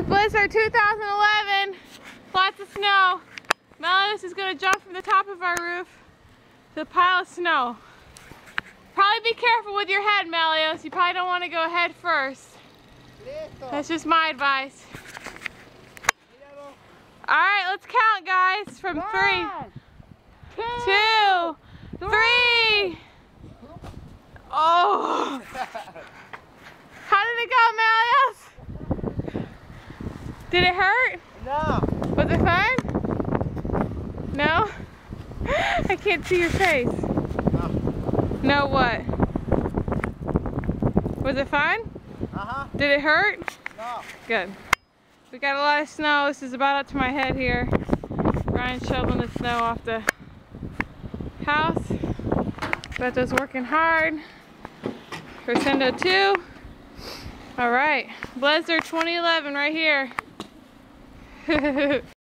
Blizzard 2011. Lots of snow. Melios is going to jump from the top of our roof to the pile of snow. Probably be careful with your head, Melios. You probably don't want to go head first. That's just my advice. Alright, let's count, guys. From 3, 2, 3. Oh! How did it go, Melios? Did it hurt? No. Was it fun? No? I can't see your face. No. No what? Was it fun? Uh-huh. Did it hurt? No. Good. We got a lot of snow. This is about up to my head here. Ryan's shoveling the snow off the house. Beto's working hard. Crescendo 2. All right. Blizzard 2011 right here.